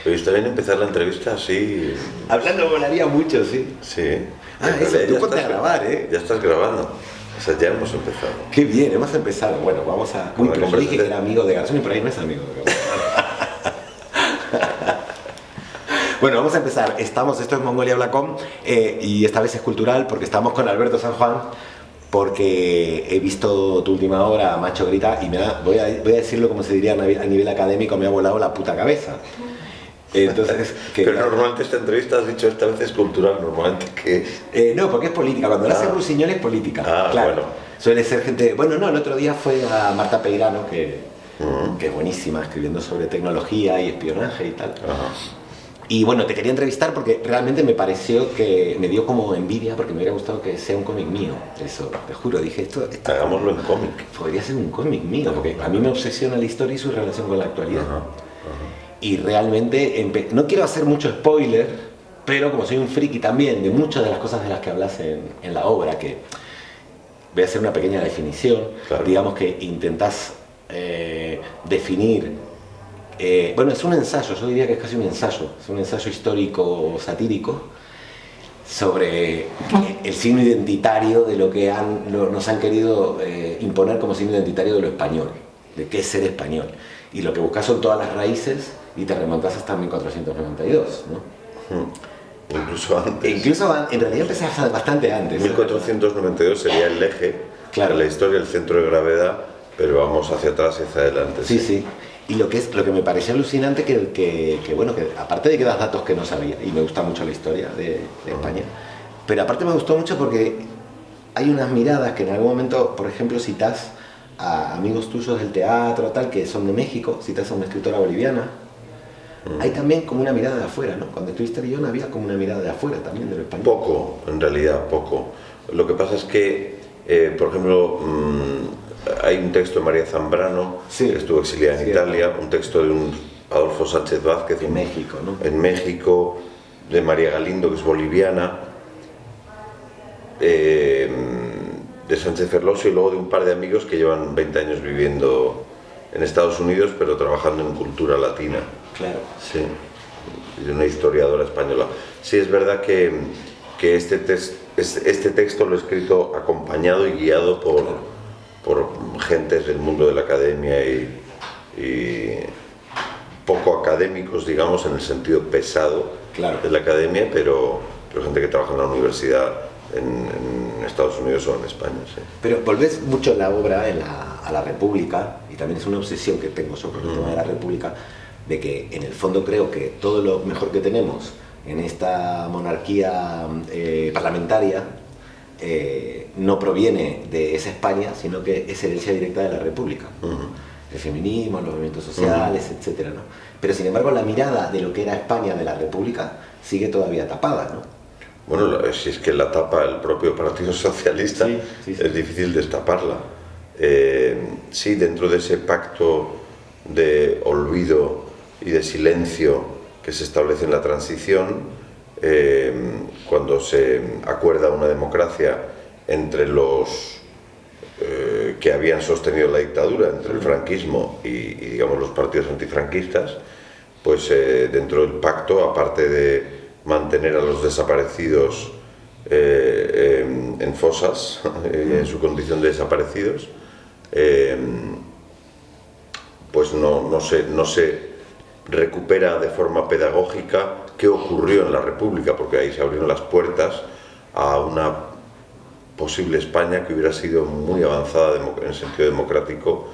Pero está bien empezar la entrevista así. Hablando volaría mucho, sí. Sí. Ah, eso, tú ponte a grabar, ¿eh? Ya estás grabando. O sea, ya hemos empezado. Qué bien, hemos empezado. Bueno, vamos a... Uy, pero me dije que era amigo de Garzón y por ahí no es amigo de Garzón. Bueno, vamos a empezar. Esto es Mongolia Blacom y esta vez es cultural porque estamos con Alberto San Juan, porque he visto tu última obra, Macho Grita, y voy a decirlo como se diría a nivel académico, me ha volado la puta cabeza. Entonces, pero normalmente esta entrevista has dicho esta vez es cultural, normalmente que... no, porque es política. Cuando la hace Rusiñol es política. Claro. Bueno. Suele ser gente... Bueno, no, el otro día fue a Marta Peirano, que es buenísima, escribiendo sobre tecnología y espionaje y tal. Y bueno, te quería entrevistar porque realmente me pareció que me dio como envidia, porque me hubiera gustado que sea un cómic mío. Eso, te juro, dije esto hagámoslo en cómic. Podría ser un cómic mío, porque a mí me obsesiona la historia y su relación con la actualidad. Y realmente, no quiero hacer mucho spoiler, pero como soy un friki también de muchas de las cosas de las que hablas en la obra, que voy a hacer una pequeña definición, claro. Digamos que intentás definir... bueno, es un ensayo, yo diría que es casi un ensayo histórico satírico sobre el signo identitario de lo que nos han querido imponer como signo identitario de lo español, de qué es ser español. Y lo que buscas son todas las raíces y te remontas hasta 1492, ¿no? Incluso antes. En realidad empezás bastante antes. 1492 sería el eje, claro, de la historia, el centro de gravedad, pero vamos hacia atrás y hacia adelante. Sí, sí. Y lo que me pareció alucinante que bueno, que aparte de que das datos que no sabía, y me gusta mucho la historia de España, pero aparte me gustó mucho porque hay unas miradas que en algún momento, por ejemplo, citas a amigos tuyos del teatro, tal, que son de México, citas a una escritora boliviana. Hay también como una mirada de afuera, ¿no? Cuando estuviste en Lyon había como una mirada de afuera también de lo español. Poco, en realidad, poco. Lo que pasa es que, por ejemplo, hay un texto de María Zambrano, que estuvo exiliada en Italia, un texto de un Adolfo Sánchez Vázquez en México, ¿no? En México, de María Galindo, que es boliviana, de Sánchez Ferlosio, y luego de un par de amigos que llevan 20 años viviendo en Estados Unidos, pero trabajando en cultura latina. Claro. Sí, de una historiadora española. Sí, es verdad que este texto lo he escrito acompañado y guiado por gentes del mundo de la academia y poco académicos, digamos, en el sentido pesado de la academia, pero gente que trabaja en la universidad en Estados Unidos o en España. Sí. Pero volvés mucho la obra a la República, y también es una obsesión que tengo sobre el tema de la República, de que en el fondo creo que todo lo mejor que tenemos en esta monarquía parlamentaria no proviene de esa España, sino que es herencia directa de la República. El feminismo, los movimientos sociales, etcétera, ¿no? Pero sin embargo la mirada de lo que era España de la República sigue todavía tapada, ¿no? Bueno, si es que la tapa el propio Partido Socialista, es difícil destaparla. Sí, dentro de ese pacto de olvido y de silencio que se establece en la transición, cuando se acuerda una democracia entre los que habían sostenido la dictadura, entre el franquismo y digamos los partidos antifranquistas, pues dentro del pacto, aparte de mantener a los desaparecidos en fosas, en su condición de desaparecidos, pues no se recupera de forma pedagógica qué ocurrió en la República, porque ahí se abrieron las puertas a una posible España que hubiera sido muy avanzada en el sentido democrático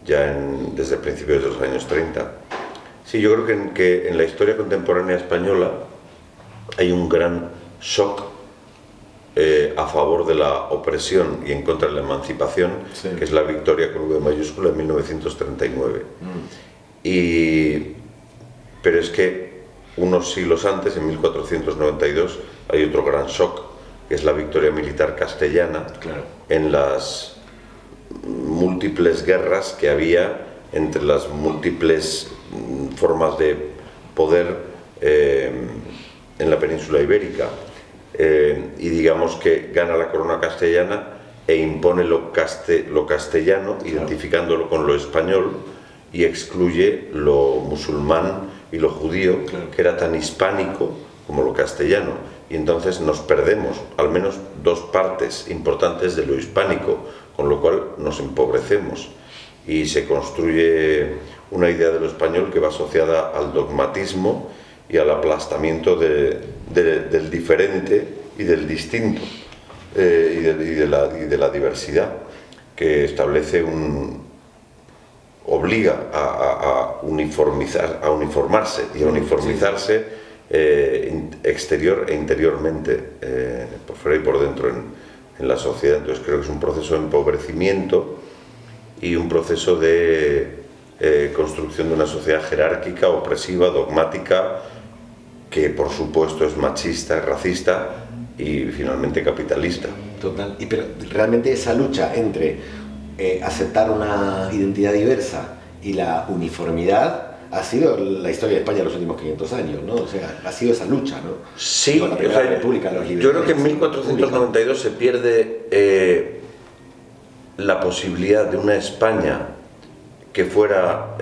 ya desde principios de los años 30. Sí, yo creo que en la historia contemporánea española hay un gran shock a favor de la opresión y en contra de la emancipación, que es la victoria con V mayúscula en 1939. Pero es que unos siglos antes, en 1492, hay otro gran shock, que es la victoria militar castellana, en las múltiples guerras que había entre las múltiples formas de poder en la península ibérica, y digamos que gana la corona castellana e impone lo castellano, identificándolo con lo español, y excluye lo musulmán y lo judío, claro, que era tan hispánico como lo castellano, y entonces nos perdemos al menos dos partes importantes de lo hispánico, con lo cual nos empobrecemos y se construye una idea de lo español que va asociada al dogmatismo y al aplastamiento del diferente y del distinto, y de la diversidad, que establece obliga a uniformarse y a uniformizarse exterior e interiormente, por fuera y por dentro en la sociedad. Entonces creo que es un proceso de empobrecimiento y un proceso de construcción de una sociedad jerárquica, opresiva, dogmática, que por supuesto es machista, racista y finalmente capitalista. Total. Pero realmente esa lucha entre aceptar una identidad diversa y la uniformidad ha sido la historia de España en los últimos 500 años, ¿no? O sea, ha sido esa lucha, ¿no? Sí, con la Primera República, los liberales. Yo creo que en 1492 se pierde la posibilidad de una España que fuera,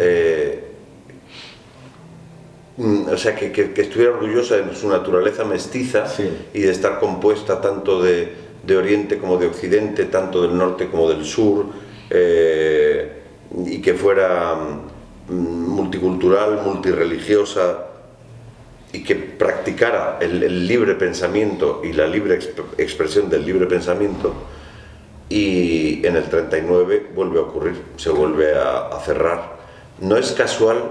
o sea, que estuviera orgullosa de su naturaleza mestiza, sí, y de estar compuesta tanto de Oriente como de Occidente, tanto del norte como del sur, y que fuera multicultural, multirreligiosa, y que practicara el libre pensamiento y la libre expresión del libre pensamiento. Y en el 39 vuelve a ocurrir, se vuelve a cerrar. No es casual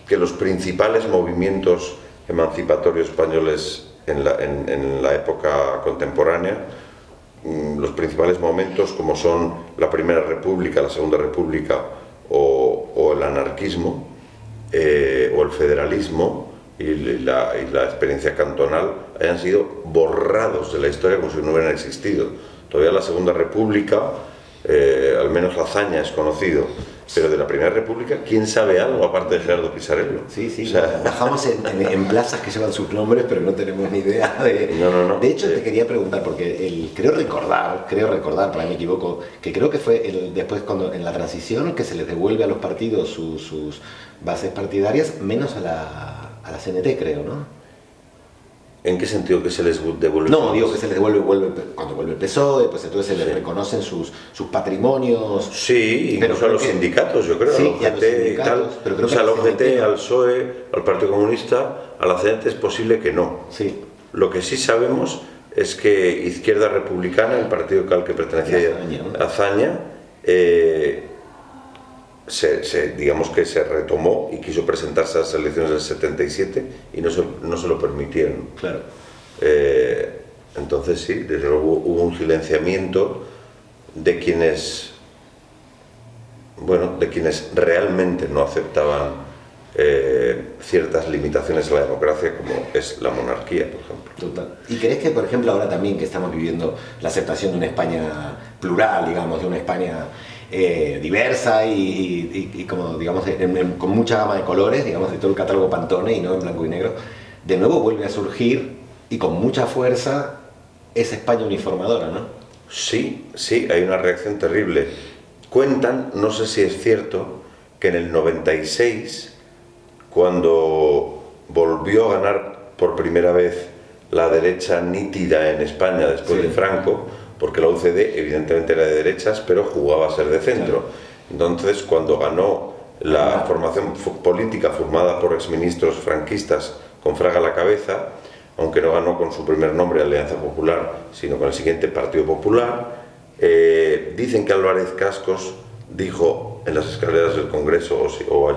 que los principales movimientos emancipatorios españoles en la época contemporánea, los principales momentos como son la Primera República, la Segunda República o el anarquismo o el federalismo y la experiencia cantonal, hayan sido borrados de la historia como si no hubieran existido. Todavía la Segunda República, al menos Azaña es conocido, pero de la Primera República, ¿quién sabe algo aparte de Gerardo Pisarello? Sí, sí, o sea, bajamos en plazas que llevan sus nombres, pero no tenemos ni idea de... No. De hecho, te quería preguntar, porque creo recordar, para mí me equivoco, que creo que fue después cuando en la transición que se les devuelve a los partidos sus bases partidarias, menos a la CNT, creo, ¿no? ¿En qué sentido que se les devuelve? No, digo que se les devuelve cuando vuelve el PSOE, pues entonces se les reconocen sus patrimonios. Sí, incluso a los sindicatos, yo creo, sí, a la OGT y tal. Pero creo o sea, que al OGT, al PSOE, al Partido Comunista, a la CNT es posible que no. Sí. Lo que sí sabemos es que Izquierda Republicana, el partido al que pertenecía Azaña, digamos que se retomó y quiso presentarse a las elecciones del 77 y no se lo permitieron. Claro. Entonces sí, desde luego hubo un silenciamiento de quienes realmente no aceptaban ciertas limitaciones a la democracia, como es la monarquía, por ejemplo. Total. ¿Y crees que, por ejemplo, ahora también que estamos viviendo la aceptación de una España plural, digamos, de una España diversa y como, digamos, con mucha gama de colores, digamos, de todo el catálogo Pantone y no en blanco y negro, de nuevo vuelve a surgir y con mucha fuerza esa España uniformadora, ¿no? Sí, hay una reacción terrible. Cuentan, no sé si es cierto, que en el 96, cuando volvió a ganar por primera vez la derecha nítida en España después de Franco, porque la UCD evidentemente era de derechas, pero jugaba a ser de centro. Entonces, cuando ganó la formación política formada por exministros franquistas con Fraga a la cabeza, aunque no ganó con su primer nombre Alianza Popular, sino con el siguiente Partido Popular, dicen que Álvarez Cascos dijo en las escaleras del Congreso o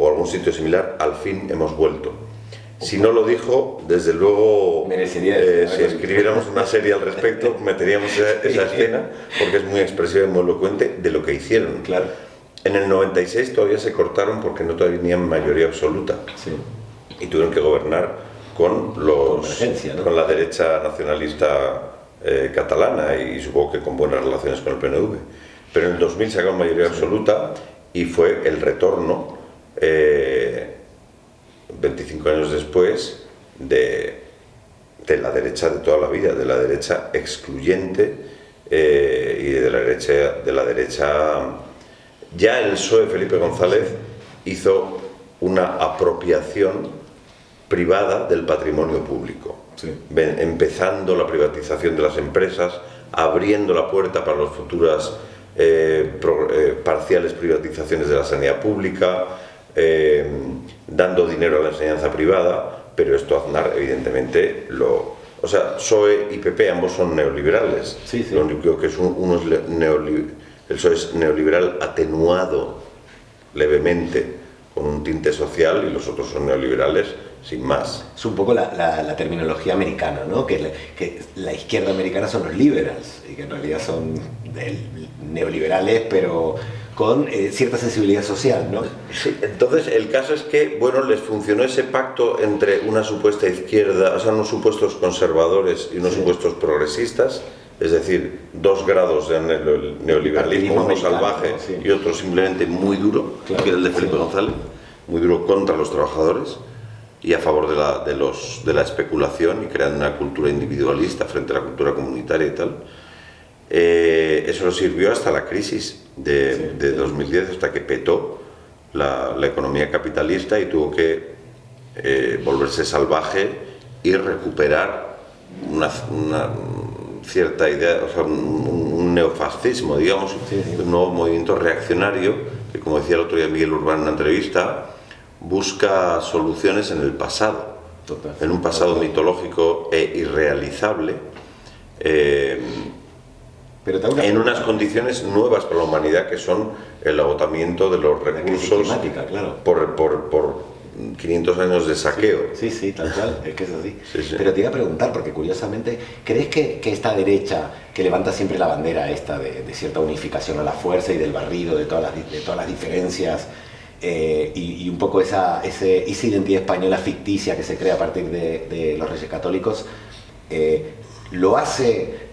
algún sitio similar: al fin hemos vuelto. Si no lo dijo, desde luego, si escribiéramos una serie al respecto, meteríamos esa escena, porque es muy expresiva y muy elocuente de lo que hicieron. Claro. En el 96 todavía se cortaron porque no tenían mayoría absoluta. Sí. Y tuvieron que gobernar con la derecha nacionalista catalana y supongo que con buenas relaciones con el PNV. Pero en el 2000 sacaron mayoría absoluta y fue el retorno 25 años después de la derecha de toda la vida, de la derecha excluyente y de la derecha Ya el PSOE Felipe González hizo una apropiación privada del patrimonio público, empezando la privatización de las empresas, abriendo la puerta para las futuras parciales privatizaciones de la sanidad pública, dando dinero a la enseñanza privada, pero esto Aznar evidentemente o sea, PSOE y PP ambos son neoliberales. Lo único que es el PSOE es neoliberal atenuado levemente con un tinte social y los otros son neoliberales sin más. Es un poco la terminología americana, ¿no? Que la izquierda americana son los liberals y que en realidad son neoliberales, pero con cierta sensibilidad social, ¿no? Sí, entonces el caso es que, bueno, les funcionó ese pacto entre una supuesta izquierda, o sea, unos supuestos conservadores y unos supuestos progresistas, es decir, 2 grados de neoliberalismo, uno salvaje y otro simplemente muy duro, que era el de Felipe González, muy duro contra los trabajadores y a favor de la especulación y creando una cultura individualista frente a la cultura comunitaria y tal. Eso nos sirvió hasta la crisis de 2010, hasta que petó la economía capitalista y tuvo que volverse salvaje y recuperar una cierta idea, o sea, un neofascismo, digamos, un nuevo movimiento reaccionario que, como decía el otro día Miguel Urbán en una entrevista, busca soluciones en el pasado, en un pasado mitológico e irrealizable, en unas condiciones nuevas para la humanidad, que son el agotamiento de los recursos por 500 años de saqueo. Sí, tal cual, es que es así. Pero te iba a preguntar, porque curiosamente, ¿crees que esta derecha, que levanta siempre la bandera esta de cierta unificación a la fuerza y del barrido, de todas las diferencias, y un poco esa identidad española ficticia que se crea a partir de los Reyes Católicos, lo hace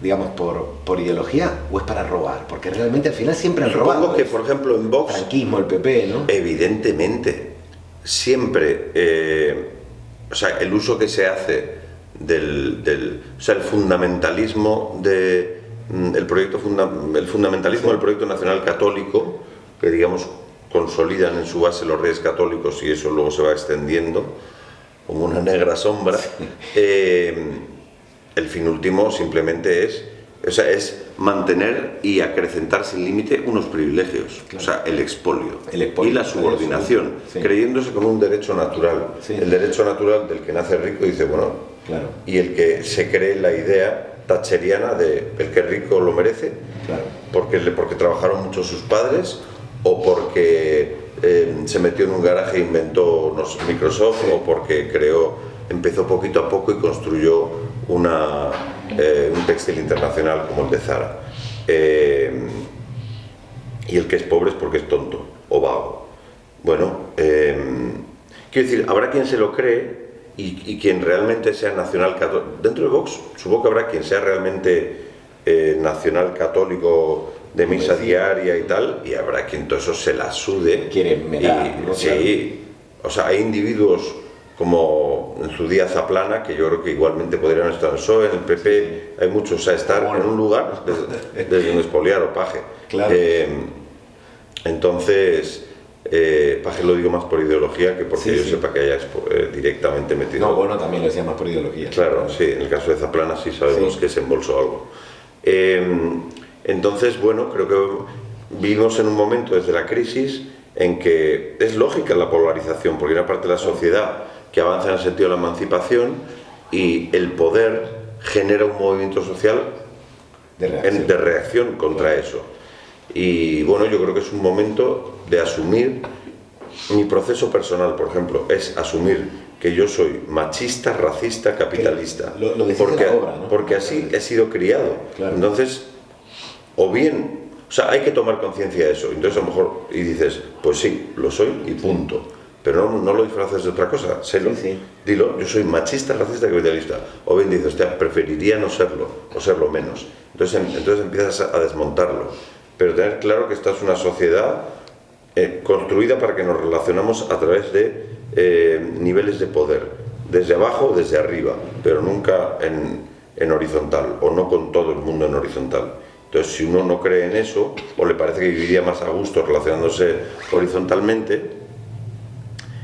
digamos, por ideología, o es para robar? Porque realmente al final siempre han robado. Supongo que, por ejemplo, en Vox... Franquismo, el PP, ¿no? Evidentemente, siempre... o sea, el uso que se hace o sea, el fundamentalismo el fundamentalismo del proyecto nacional católico, que, digamos, consolidan en su base los Reyes Católicos, y eso luego se va extendiendo como una negra sombra. El fin último simplemente es mantener y acrecentar sin límite unos privilegios, o sea, el expolio y la subordinación, creyéndose con un derecho natural. El derecho natural del que nace rico, dice, bueno, y el que se cree la idea thatcheriana de el que es rico lo merece, porque trabajaron mucho sus padres, o porque se metió en un garaje e inventó Microsoft, o porque empezó poquito a poco y construyó un textil internacional como el de Zara. Y el que es pobre es porque es tonto o vago. Bueno, quiero decir, habrá quien se lo cree y quien realmente sea nacional católico. Dentro de Vox supongo que habrá quien sea realmente nacional católico de misa diaria y tal, y habrá quien todo eso se la sude. Quieren medar, ¿no? Sí, o sea, hay individuos como en su día Zaplana, que yo creo que igualmente podrían estar en el PSOE, en el PP, hay muchos, o sea, estar en un lugar desde un expoliar o paje. Entonces, paje lo digo más por ideología que porque yo sepa que haya directamente metido. No, bueno, también lo decía más por ideología. Claro, sí, en el caso de Zaplana sí sabemos que se embolsó algo. Entonces, bueno, creo que vivimos en un momento desde la crisis en que es lógica la polarización, porque hay una parte de la sociedad que avanza en el sentido de la emancipación y el poder genera un movimiento social de reacción contra eso. Y bueno, yo creo que es un momento de asumir mi proceso personal, por ejemplo, es asumir que yo soy machista, racista, capitalista, porque así he sido criado. Entonces, o bien, o sea, hay que tomar conciencia de eso. Entonces, a lo mejor, y dices, pues sí, lo soy y punto. Pero no lo disfraces de otra cosa, sélo. Dilo, yo soy machista, racista, capitalista. O bien dices, hostia, preferiría no serlo, o serlo menos. Entonces empiezas a desmontarlo. Pero tener claro que esta es una sociedad construida para que nos relacionamos a través de niveles de poder, desde abajo o desde arriba, pero nunca en horizontal, o no con todo el mundo en horizontal. Entonces, si uno no cree en eso, o le parece que viviría más a gusto relacionándose horizontalmente,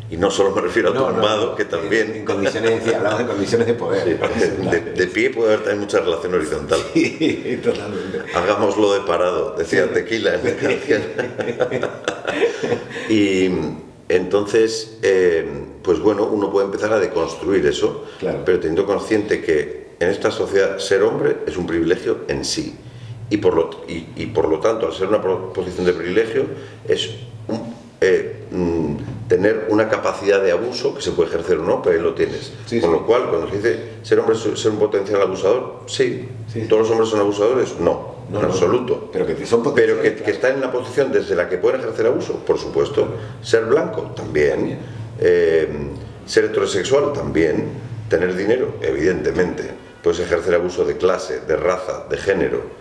y no solo me refiero a tumbado, que también... En condiciones, hablamos de condiciones de poder. Sí, de pie puede haber también mucha relación horizontal. Sí, totalmente. Hagámoslo de parado, decía Tequila en la canción. Y entonces, pues bueno, uno puede empezar a deconstruir eso, claro, pero teniendo consciente que en esta sociedad ser hombre es un privilegio en sí. Y por lo tanto, al ser una posición de privilegio, es tener una capacidad de abuso que se puede ejercer o no, pero ahí lo tienes. Sí, con sí. lo cual, cuando se dice ser hombre es ser un potencial abusador, sí. ¿Todos los hombres son abusadores? No, en absoluto. Pero que son pero que están en la posición desde la que pueden ejercer abuso, por supuesto. Ser blanco, también. Ser heterosexual, también. Tener dinero, evidentemente. Puedes ejercer abuso de clase, de raza, de género.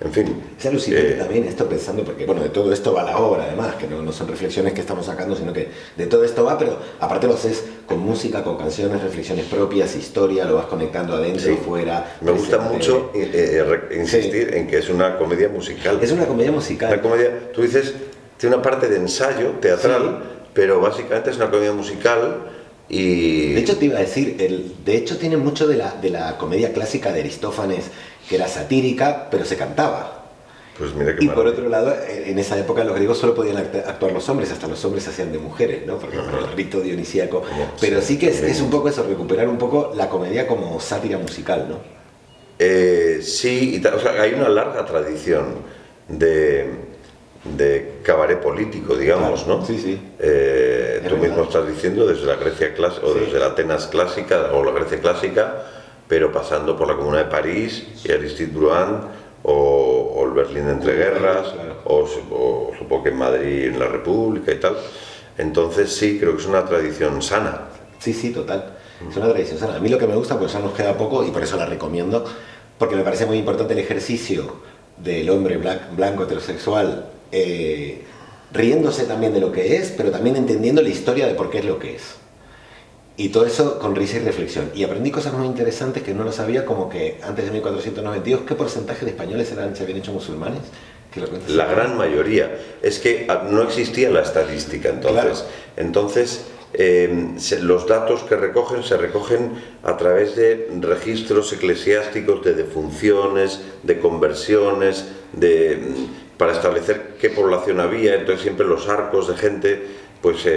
En fin. Es alucinante también esto pensando, porque bueno, de todo esto va la obra además, que no son reflexiones que estamos sacando, sino que de todo esto va, pero aparte lo haces con música, con canciones, reflexiones propias, historia, lo vas conectando adentro y fuera. Me gusta mucho insistir en que es una comedia musical. Es una comedia musical. Una comedia, tú dices, tiene una parte de ensayo teatral, pero básicamente es una comedia musical. Y... De hecho te iba a decir, de hecho tiene mucho de la comedia clásica de Aristófanes, que era satírica, pero se cantaba. Pues mira qué y por otro lado, en esa época los griegos solo podían actuar los hombres, hasta los hombres se hacían de mujeres, ¿no? Porque el rito dionisíaco. Pero sí que es un poco eso, recuperar un poco la comedia como sátira musical, ¿no? Sí, o sea, hay una larga tradición de cabaret político, digamos, claro, ¿no? Sí, sí. Tú mismo estás diciendo desde la Grecia clásica, o desde la Atenas clásica, o la Grecia clásica, pero pasando por la Comuna de París y Aristide Bruand, o el Berlín entre guerras, claro. o supongo que en Madrid en la República y tal. Entonces sí, creo que es una tradición sana. Sí, total. Es una tradición sana. A mí lo que me gusta, pues ya nos queda poco y por eso la recomiendo, porque me parece muy importante el ejercicio del hombre blanco heterosexual, riéndose también de lo que es, pero también entendiendo la historia de por qué es lo que es. Y todo eso con risa y reflexión. Y aprendí cosas muy interesantes que no lo sabía, como que antes de 1492, ¿qué porcentaje de españoles se habían hecho musulmanes? La gran mayoría. Es que no existía la estadística entonces. Claro. Entonces, los datos que se recogen a través de registros eclesiásticos de defunciones, de conversiones, para establecer qué población había. Entonces siempre los arcos de gente pues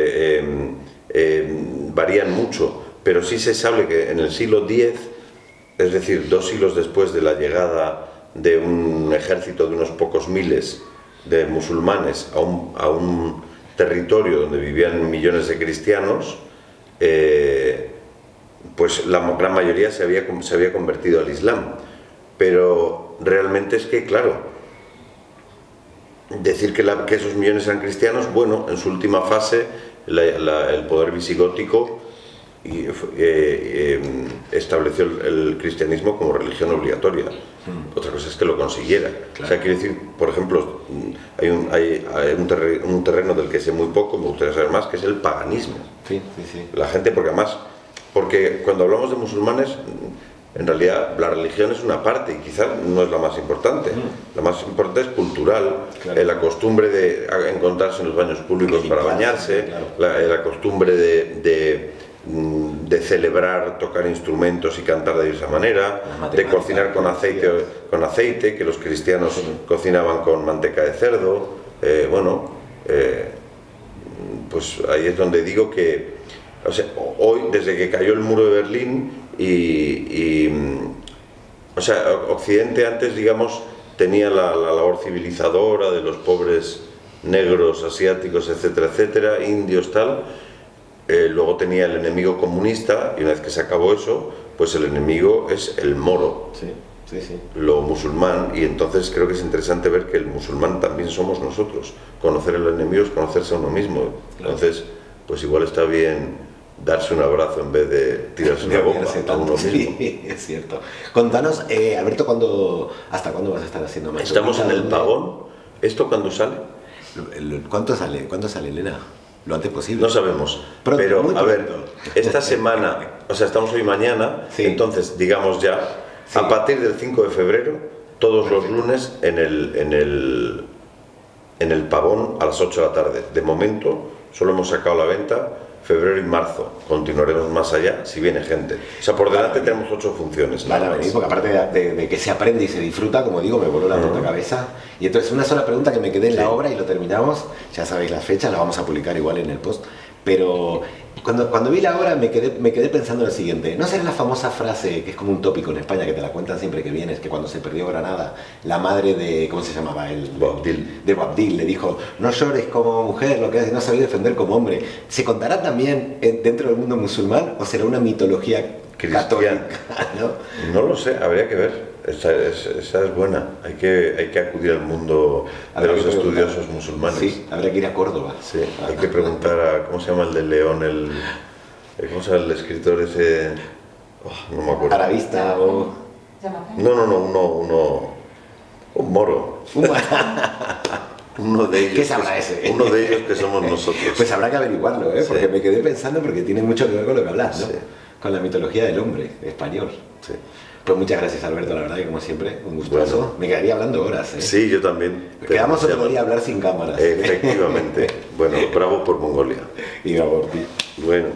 varían mucho, pero sí se sabe que en el siglo X, es decir, 2 siglos después de la llegada de un ejército de unos pocos miles de musulmanes a un territorio donde vivían millones de cristianos, pues la gran mayoría se había convertido al Islam. Pero realmente es que, claro, decir que esos millones eran cristianos, bueno, en su última fase el poder visigótico estableció el cristianismo como religión obligatoria. Otra cosa es que lo consiguiera. Claro. O sea, quiero decir, por ejemplo, hay un terreno del que sé muy poco, me gustaría saber más, que es el paganismo. Sí. La gente, porque cuando hablamos de musulmanes, en realidad la religión es una parte y quizás no es la más importante. La más importante es cultural, claro. La costumbre de encontrarse en los baños públicos para bañarse, claro. la costumbre de celebrar, tocar instrumentos y cantar de esa manera, de cocinar con aceite, que los cristianos cocinaban con manteca de cerdo. Pues ahí es donde digo que, o sea, hoy, desde que cayó el muro de Berlín, o sea, Occidente antes, digamos, tenía la labor civilizadora de los pobres negros, asiáticos, etcétera, etcétera, indios, tal. Luego tenía el enemigo comunista, y una vez que se acabó eso, pues el enemigo es el moro, lo musulmán, y entonces creo que es interesante ver que el musulmán también somos nosotros. Conocer el enemigo es conocerse a uno mismo. Entonces, pues igual está bien darse un abrazo en vez de tirarse una bomba a uno mismo. Sí, es cierto. Contanos, Alberto, ¿hasta cuándo vas a estar haciendo más? Estamos en el Pavón. ¿Esto cuándo sale? ¿Cuánto sale, Elena? Lo antes posible. No sabemos. Pronto, pero, a ver, esta semana, o sea, estamos hoy mañana, entonces, digamos ya, a partir del 5 de febrero, todos los lunes en el Pavón a las 8 de la tarde. De momento solo hemos sacado a la venta febrero y marzo. Continuaremos más allá si viene gente. O sea, por delante tenemos 8 funciones. Van a venir, porque aparte de que se aprende y se disfruta, como digo, me voló la puta cabeza. Y entonces una sola pregunta que me quedé en la obra y lo terminamos. Ya sabéis las fechas, las vamos a publicar igual en el post. Pero cuando vi la obra me quedé pensando en lo siguiente. ¿No será la famosa frase, que es como un tópico en España, que te la cuentan siempre que vienes, que cuando se perdió Granada, la madre de, ¿cómo se llamaba él? Boabdil. De Boabdil le dijo, no llores como mujer, lo que haces, no sabes defender como hombre. ¿Se contará también dentro del mundo musulmán o será una mitología católica? No lo sé, habría que ver. Esa es buena. Hay que acudir al mundo de los estudiosos musulmanes. Sí, habría que ir a Córdoba. Sí, hay que preguntar a, ¿cómo se llama el del León? ¿Cómo se llama el escritor ese? Oh, no me acuerdo. Arabista o... No, un moro. Uno de ellos. ¿Qué sabrá ese? Uno de ellos que somos nosotros. Pues habrá que averiguarlo, ¿eh? Porque me quedé pensando, porque tiene mucho que ver con lo que hablas, ¿no? Sí. Con la mitología del hombre español. Sí. Pues muchas gracias, Alberto, la verdad que como siempre, un gustazo. Bueno. Me quedaría hablando horas, ¿eh? Sí, yo también. Quedamos otro día a hablar sin cámaras. Efectivamente. Bueno, bravo por Mongolia. Y bravo por ti. Bueno.